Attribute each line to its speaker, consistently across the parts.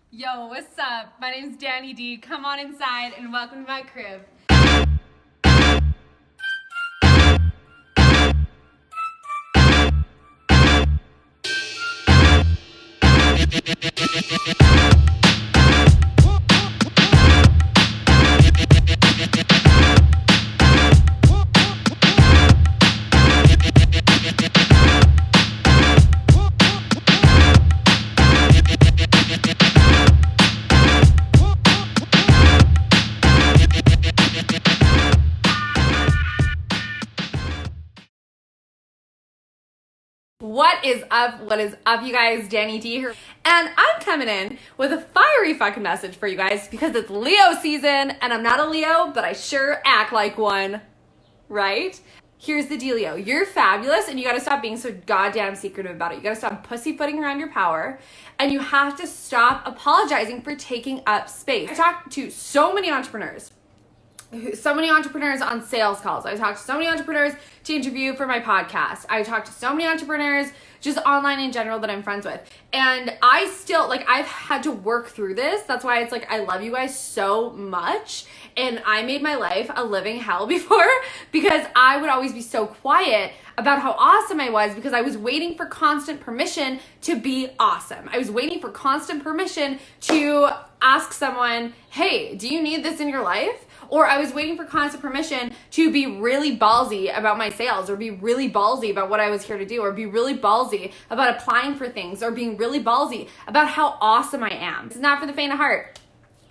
Speaker 1: Yo, what's up? My name's Danny D. Come on inside and welcome to my crib. What is up? What is up, you guys? Danny D here. And I'm coming in with a fiery fucking message for you guys because it's Leo season and I'm not a Leo, but I sure act like one, right? Here's the dealio. You're fabulous and you gotta stop being so goddamn secretive about it. You gotta stop pussyfooting around your power and you have to stop apologizing for taking up space. I talked to so many entrepreneurs on sales calls. I talked to so many entrepreneurs to interview for my podcast. I talked to so many entrepreneurs just online in general that I'm friends with. And I still, I've had to work through this. That's why it's I love you guys so much. And I made my life a living hell before because I would always be so quiet about how awesome I was because I was waiting for constant permission to be awesome. I was waiting for constant permission to ask someone, hey, do you need this in your life? Or I was waiting for constant permission to be really ballsy about my sales or be really ballsy about what I was here to do or be really ballsy about applying for things or being really ballsy about how awesome I am. It's not for the faint of heart.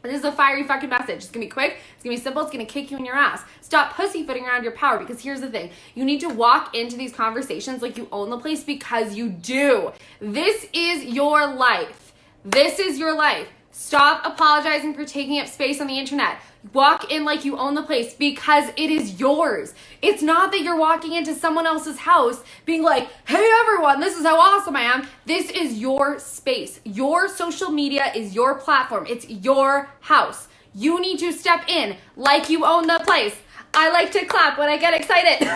Speaker 1: This is a fiery fucking message. It's gonna be quick, it's gonna be simple, it's gonna kick you in your ass. Stop pussyfooting around your power because here's the thing. You need to walk into these conversations like you own the place because you do. This is your life. This is your life. Stop apologizing for taking up space on the internet. Walk in like you own the place because it is yours. It's not that you're walking into someone else's house being like, hey everyone, this is how awesome I am. This is your space. Your social media is your platform. It's your house. You need to step in like you own the place. I like to clap when I get excited.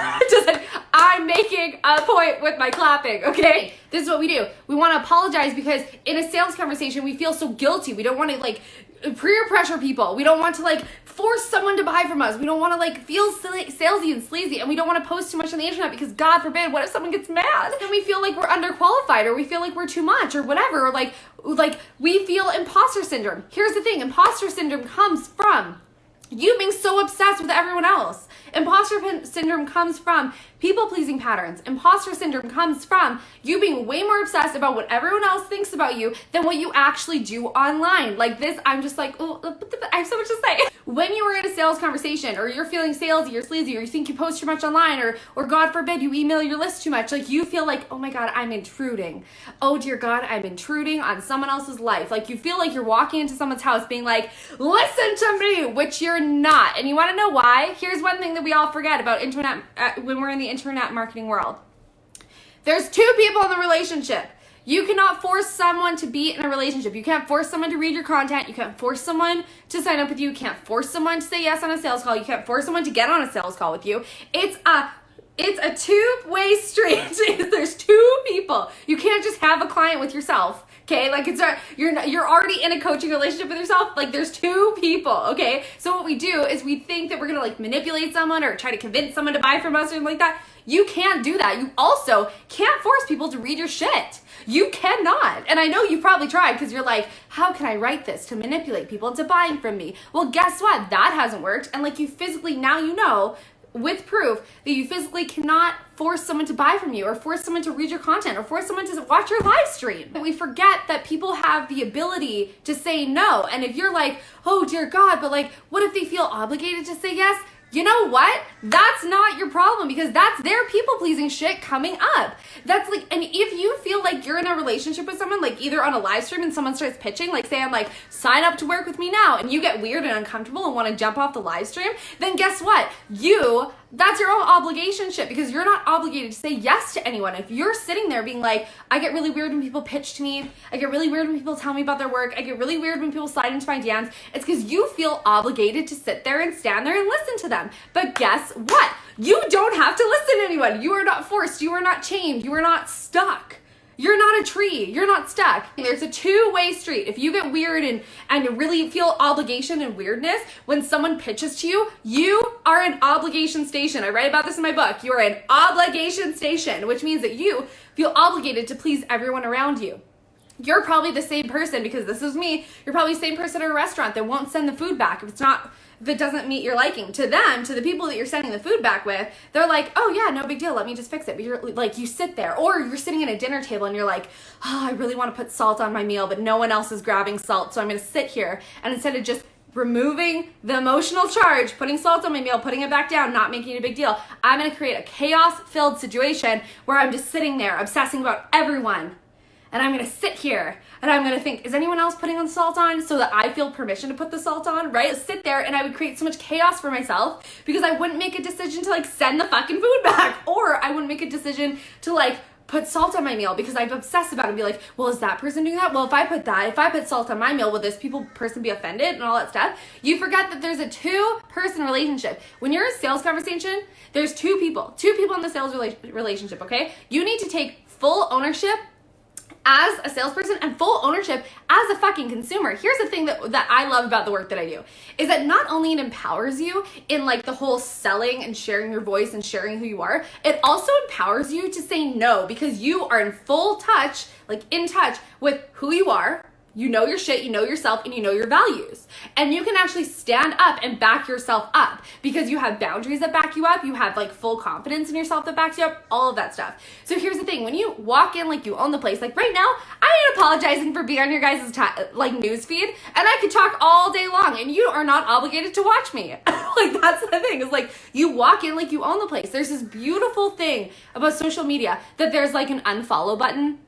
Speaker 1: I'm making a point with my clapping, okay? This is what we do. We want to apologize because in a sales conversation, we feel so guilty. We don't want to peer pressure people. We don't want to force someone to buy from us. We don't want to feel salesy and sleazy, and we don't want to post too much on the internet because God forbid, what if someone gets mad? Then we feel like we're underqualified or we feel like we're too much or whatever, or we feel imposter syndrome. Here's the thing, imposter syndrome comes from you being so obsessed with everyone else. Imposter syndrome comes from people-pleasing patterns. Imposter syndrome comes from you being way more obsessed about what everyone else thinks about you than what you actually do online. I'm just oh, I have so much to say. When you are in a sales conversation or you're feeling salesy or sleazy or you think you post too much online or God forbid you email your list too much, you feel oh my God, I'm intruding. Oh dear God, I'm intruding on someone else's life. You feel like you're walking into someone's house being listen to me, which you're not. And you want to know why? Here's one thing that we all forget about internet when we're in the internet marketing world. There's two people in the relationship. You cannot force someone to be in a relationship. You can't force someone to read your content. You can't force someone to sign up with you. You can't force someone to say yes on a sales call. You can't force someone to get on a sales call with you. It's a two-way street. There's two people. You can't just have a client with yourself. Okay, you're already in a coaching relationship with yourself. There's two people, okay? So what we do is we think that we're gonna manipulate someone or try to convince someone to buy from us or something like that. You can't do that. You also can't force people to read your shit. You cannot. And I know you probably tried because you're how can I write this to manipulate people into buying from me? Well, guess what? That hasn't worked. And you physically, now you know with proof that you physically cannot force someone to buy from you or force someone to read your content or force someone to watch your live stream. We forget that people have the ability to say no. And if you're oh dear God, but what if they feel obligated to say yes? You know what? That's not your problem because that's their people-pleasing shit coming up. And if you feel you're in a relationship with someone, either on a live stream and someone starts pitching, say I'm sign up to work with me now, and you get weird and uncomfortable and want to jump off the live stream, then guess what? That's your own obligation shit because you're not obligated to say yes to anyone. If you're sitting there being I get really weird when people pitch to me. I get really weird when people tell me about their work. I get really weird when people slide into my DMs. It's because you feel obligated to sit there and stand there and listen to them. But guess what? You don't have to listen to anyone. You are not forced. You are not chained. You are not stuck. You're not a tree. You're not stuck. There's a two-way street. If you get weird and really feel obligation and weirdness when someone pitches to you, you are an obligation station. I write about this in my book. You are an obligation station, which means that you feel obligated to please everyone around you. You're probably the same person, because this is me, you're probably the same person at a restaurant that won't send the food back if it doesn't meet your liking. To them, to the people that you're sending the food back with, they're like, oh yeah, no big deal, let me just fix it. But you're like, you sit there, or you're sitting at a dinner table and you're like, oh, I really want to put salt on my meal, but no one else is grabbing salt, so I'm gonna sit here, and instead of just removing the emotional charge, putting salt on my meal, putting it back down, not making it a big deal, I'm gonna create a chaos-filled situation where I'm just sitting there obsessing about everyone. And I'm gonna sit here and I'm gonna think, is anyone else putting on salt on, so that I feel permission to put the salt on, right? Sit there and I would create so much chaos for myself, because I wouldn't make a decision to like send the fucking food back, or I wouldn't make a decision to like put salt on my meal because I'd obsess about it and be like, well, is that person doing that? Well, if I put salt on my meal, will this person be offended and all that stuff? You forget that there's a two-person relationship. When you're in a sales conversation, there's two people in the sales relationship, okay? You need to take full ownership as a salesperson and full ownership as a fucking consumer. Here's the thing that I love about the work that I do, is that not only it empowers you in like the whole selling and sharing your voice and sharing who you are, it also empowers you to say no, because you are in full touch, like in touch with who you are. You know your shit, you know yourself, and you know your values. And you can actually stand up and back yourself up, because you have boundaries that back you up. You have like full confidence in yourself that backs you up, all of that stuff. So here's the thing, when you walk in like you own the place, like right now, I ain't apologizing for being on your guys' like news feed, and I could talk all day long and you are not obligated to watch me. Like that's the thing, is like you walk in like you own the place. There's this beautiful thing about social media that there's like an unfollow button.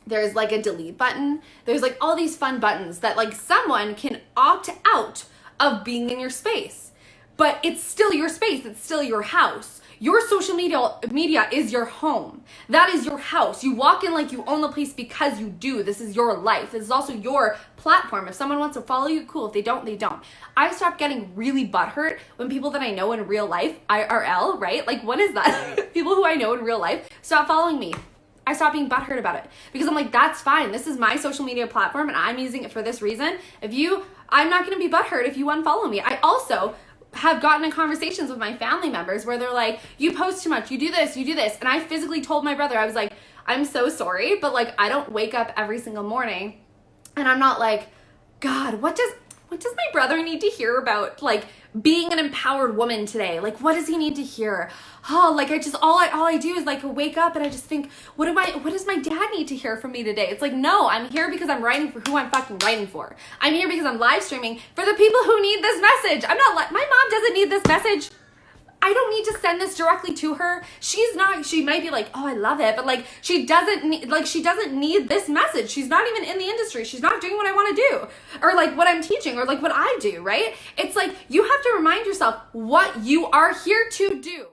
Speaker 1: There's like a delete button. There's like all these fun buttons that like someone can opt out of being in your space. But it's still your space. It's still your house. Your social media is your home. That is your house. You walk in like you own the place because you do. This is your life. This is also your platform. If someone wants to follow you, cool. If they don't, they don't. I stopped getting really butthurt when people that I know in real life, IRL, right? Like what is that? People who I know in real life stop following me. I stopped being butthurt about it, because I'm like, that's fine. This is my social media platform and I'm using it for this reason. I'm not going to be butthurt if you unfollow me. I also have gotten in conversations with my family members where they're like, you post too much, you do this. And I physically told my brother, I was like, I'm so sorry, but like, I don't wake up every single morning and I'm not like, God, what does my brother need to hear about like being an empowered woman today? Like, what does he need to hear? Oh, like all I do is like wake up and I just think, what does my dad need to hear from me today? It's like, no, I'm here because I'm writing for who I'm fucking writing for. I'm here because I'm live streaming for the people who need this message. My mom doesn't need this message. I don't need to send this directly to her. She might be like, oh, I love it, but like she doesn't need this message. She's not even in the industry. She's not doing what I want to do, or like what I'm teaching, or like what I do, right? It's like you have to remind yourself what you are here to do.